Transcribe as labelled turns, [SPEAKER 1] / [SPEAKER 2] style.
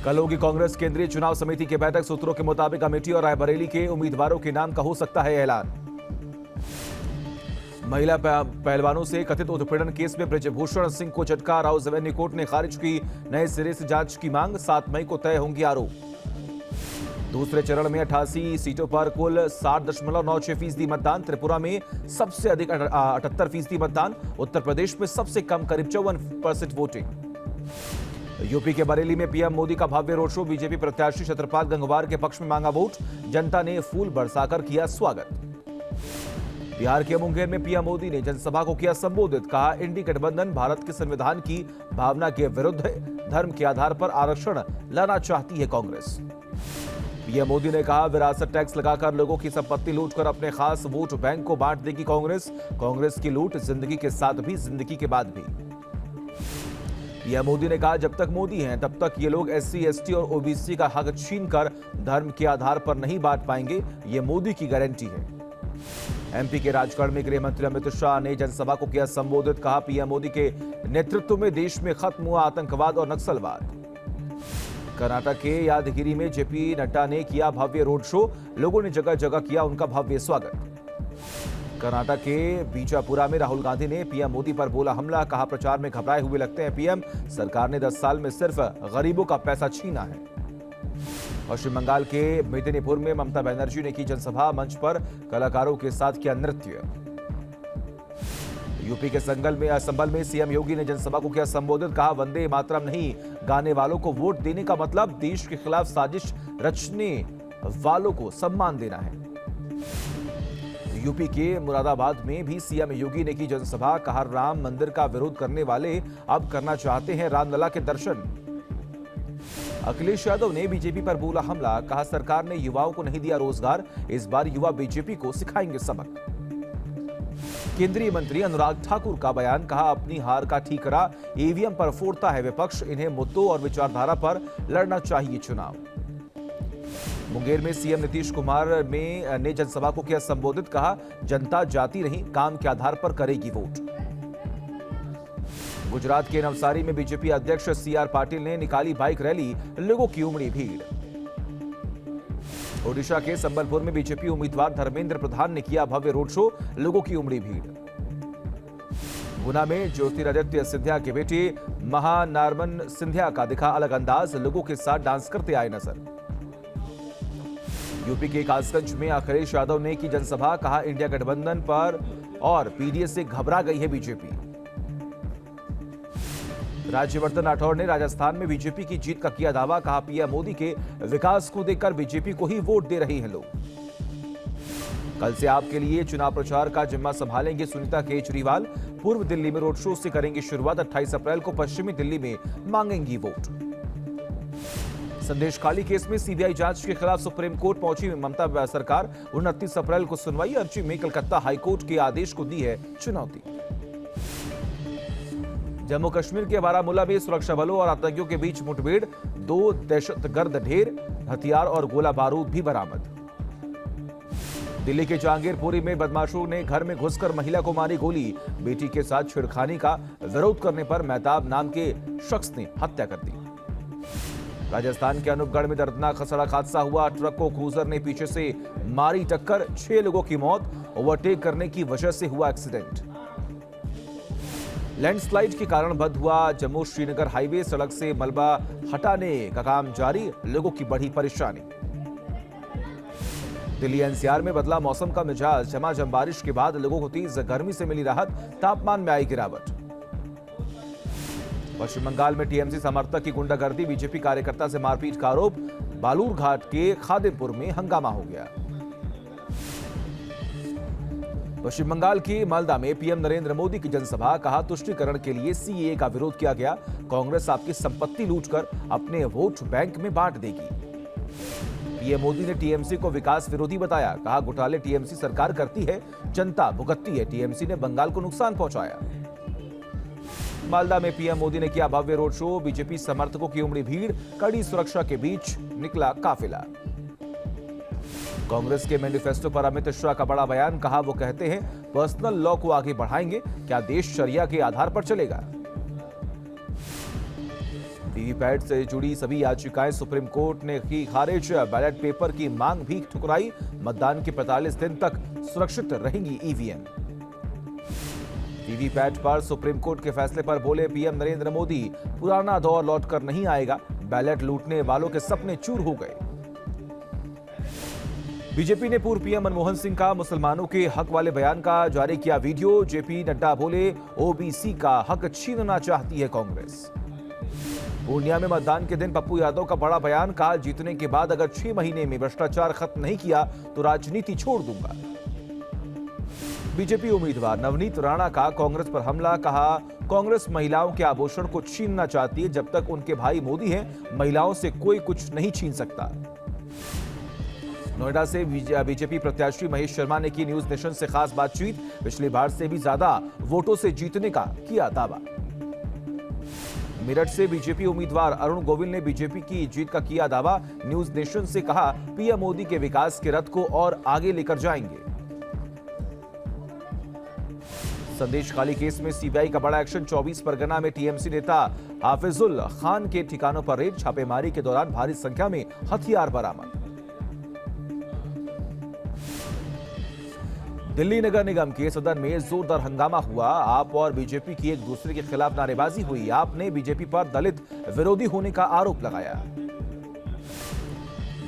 [SPEAKER 1] कल होगी कांग्रेस केंद्रीय चुनाव समिति की बैठक। सूत्रों के मुताबिक अमेठी और रायबरेली के उम्मीदवारों के नाम का हो सकता है ऐलान। महिला पहलवानों से कथित उत्पीड़न केस में ब्रजभूषण सिंह को झटका। राउज एवेन्यू कोर्ट ने खारिज की नए सिरे से जांच की मांग। 7 मई को तय होंगे आरोप। दूसरे चरण में 88 सीटों पर कुल 60.96% मतदान। त्रिपुरा में सबसे अधिक 78% मतदान। उत्तर प्रदेश में सबसे कम करीब 54% वोटिंग। यूपी के बरेली में पीएम मोदी का भव्य रोड शो। बीजेपी प्रत्याशी छत्रपाल गंगवार के पक्ष में मांगा वोट। जनता ने फूल बरसाकर किया स्वागत। बिहार के मुंगेर में पीएम मोदी ने जनसभा को किया संबोधित। कहा, इंडी गठबंधन भारत के संविधान की भावना के विरुद्ध है। धर्म के आधार पर आरक्षण लाना चाहती है कांग्रेस। पीएम मोदी ने कहा, विरासत टैक्स लगाकर लोगों की संपत्ति लूटकर अपने खास वोट बैंक को बांट देगी कांग्रेस। कांग्रेस की लूट जिंदगी के साथ भी, जिंदगी के बाद भी। पीएम मोदी ने कहा, जब तक मोदी हैं तब तक ये लोग एससी, एसटी और ओबीसी का हक छीनकर धर्म के आधार पर नहीं बांट पाएंगे। ये मोदी की गारंटी है। एमपी के राजगढ़ में गृह मंत्री अमित शाह ने जनसभा को किया संबोधित। कहा, पीएम मोदी के नेतृत्व में देश में खत्म हुआ आतंकवाद और नक्सलवाद। कर्नाटक के यादगिरी में जेपी नड्डा ने किया भव्य रोड शो। लोगों ने जगह जगह किया उनका भव्य स्वागत। कर्नाटक के बीजापुरा में राहुल गांधी ने पीएम मोदी पर बोला हमला। कहा, प्रचार में घबराए हुए लगते हैं पीएम। सरकार ने 10 साल में सिर्फ गरीबों का पैसा छीना है। पश्चिम बंगाल के मेदिनीपुर में ममता बनर्जी ने की जनसभा। मंच पर कलाकारों के साथ किया नृत्य। यूपी के संभल में सीएम योगी ने जनसभा को किया संबोधित। कहा, वंदे मातरम नहीं गाने वालों को वोट देने का मतलब देश के खिलाफ साजिश रचने वालों को सम्मान देना है। यूपी के मुरादाबाद में भी सीएम योगी ने की जनसभा। कहा, राम मंदिर का विरोध करने वाले अब करना चाहते हैं रामलला के दर्शन। अखिलेश यादव ने बीजेपी पर बोला हमला। कहा, सरकार ने युवाओं को नहीं दिया रोजगार। इस बार युवा बीजेपी को सिखाएंगे सबक। केंद्रीय मंत्री अनुराग ठाकुर का बयान। कहा, अपनी हार का ठीकरा ईवीएम पर फोड़ता है विपक्ष। इन्हें मुद्दों और विचारधारा पर लड़ना चाहिए चुनाव। मुंगेर में सीएम नीतीश कुमार ने जनसभा को किया संबोधित। कहा, जनता जाति नहीं काम के आधार पर करेगी वोट। गुजरात के नवसारी में बीजेपी अध्यक्ष सीआर पाटिल ने निकाली बाइक रैली। लोगों की उमड़ी भीड़। ओडिशा के संबलपुर में बीजेपी उम्मीदवार धर्मेंद्र प्रधान ने किया भव्य रोड शो। लोगों की उमड़ी भीड़। गुना में ज्योतिरादित्य सिंधिया के बेटे महानारमन सिंधिया का दिखा अलग अंदाज। लोगों के साथ डांस करते आए नजर। यूपी के कासगंज में अखिलेश यादव ने की जनसभा। कहा, इंडिया गठबंधन पर और पीडीएस से घबरा गई है बीजेपी। राज्यवर्धन राठौड़ ने राजस्थान में बीजेपी की जीत का किया दावा। कहा, पीएम मोदी के विकास को देखकर बीजेपी को ही वोट दे रहे हैं लोग। कल से आपके लिए चुनाव प्रचार का जिम्मा संभालेंगे सुनीता केजरीवाल। पूर्व दिल्ली में रोड शो से करेंगे शुरुआत। 28 अप्रैल को पश्चिमी दिल्ली में मांगेंगी वोट। संदेश खाली केस में सीबीआई जांच के खिलाफ सुप्रीम कोर्ट पहुंची ममता सरकार। 29 अप्रैल को सुनवाई। अर्जी में कलकत्ता हाईकोर्ट के आदेश को दी है चुनौती। जम्मू कश्मीर के बारामूला में सुरक्षा बलों और आतंकियों के बीच मुठभेड़। 2 दहशतगर्द ढेर। हथियार और गोला बारूद भी बरामद। दिल्ली के जहांगीरपुरी में बदमाशों ने घर में घुसकर महिला को मारी गोली। बेटी के साथ छेड़खानी का विरोध करने पर मेहताब नाम के शख्स ने हत्या कर दी। राजस्थान के अनूपगढ़ में दर्दनाक सड़क हादसा हुआ। ट्रक को क्रूजर ने पीछे से मारी टक्कर। 6 लोगों की मौत। ओवरटेक करने की वजह से हुआ एक्सीडेंट। लैंडस्लाइड के कारण बंद हुआ जम्मू श्रीनगर हाईवे। सड़क से मलबा हटाने का काम जारी। लोगों की बढ़ी परेशानी। दिल्ली एनसीआर में बदला मौसम का मिजाज। झमाझम बारिश के बाद लोगों को तेज गर्मी से मिली राहत। तापमान में आई गिरावट। पश्चिम बंगाल में टीएमसी समर्थक की गुंडागर्दी। बीजेपी कार्यकर्ता से मारपीट का आरोप। बालूरघाट के खादिमपुर में हंगामा हो गया। पश्चिम बंगाल की मालदा में पीएम नरेंद्र मोदी की जनसभा। कहा, तुष्टीकरण के लिए सीएए का विरोध किया गया। कांग्रेस आपकी संपत्ति लूटकर अपने वोट बैंक में बांट देगी। पीएम मोदी ने टीएमसी को विकास विरोधी बताया। कहा, घोटाले टीएमसी सरकार करती है, जनता भुगतती है। टीएमसी ने बंगाल को नुकसान पहुंचाया। मालदा में पीएम मोदी ने किया भव्य रोड शो। बीजेपी समर्थकों की उमड़ी भीड़। कड़ी सुरक्षा के बीच निकला काफिला। कांग्रेस के मैनिफेस्टो पर अमित शाह का बड़ा बयान। कहा, वो कहते हैं पर्सनल लॉ को आगे बढ़ाएंगे। क्या देश शरिया के आधार पर चलेगा? वीवीपैट से जुड़ी सभी याचिकाएं सुप्रीम कोर्ट ने की खारिज। बैलेट पेपर की मांग भी ठुकराई। मतदान के 45 दिन तक सुरक्षित रहेंगी ईवीएम। वीवीपैट पर सुप्रीम कोर्ट के फैसले पर बोले पीएम नरेंद्र मोदी, पुराना दौर लौटकर नहीं आएगा। बैलेट लूटने वालों के सपने चूर हो गए। बीजेपी ने पूर्व पीएम मनमोहन सिंह का मुसलमानों के हक वाले बयान का जारी किया वीडियो। जेपी नड्डा बोले, ओबीसी का हक छीनना चाहती है कांग्रेस। पूर्णिया में मतदान के दिन पप्पू यादव का बड़ा बयान, कहा जीतने के बाद अगर 6 महीने में भ्रष्टाचार खत्म नहीं किया तो राजनीति छोड़ दूंगा। बीजेपी उम्मीदवार नवनीत राणा का कांग्रेस पर हमला, कहा कांग्रेस महिलाओं के आभूषण को छीनना चाहती है। जब तक उनके भाई मोदी हैं, महिलाओं से कोई कुछ नहीं छीन सकता। नोएडा से बीजेपी प्रत्याशी महेश शर्मा ने की न्यूज नेशन से खास बातचीत। पिछली बार से भी ज्यादा वोटों से जीतने का किया दावा। मेरठ से बीजेपी उम्मीदवार अरुण गोविल ने बीजेपी की जीत का किया दावा। न्यूज नेशन से कहा, पीएम मोदी के विकास के रथ को और आगे लेकर जाएंगे। संदेश खाली केस में सीबीआई का बड़ा एक्शन। 24 परगना में टीएमसी नेता हाफिजुल खान के ठिकानों पर रेड। छापेमारी के दौरान भारी संख्या में हथियार बरामद। दिल्ली नगर निगम के सदन में जोरदार हंगामा हुआ। आप और बीजेपी की एक दूसरे के खिलाफ नारेबाजी हुई। आप ने बीजेपी पर दलित विरोधी होने का आरोप लगाया।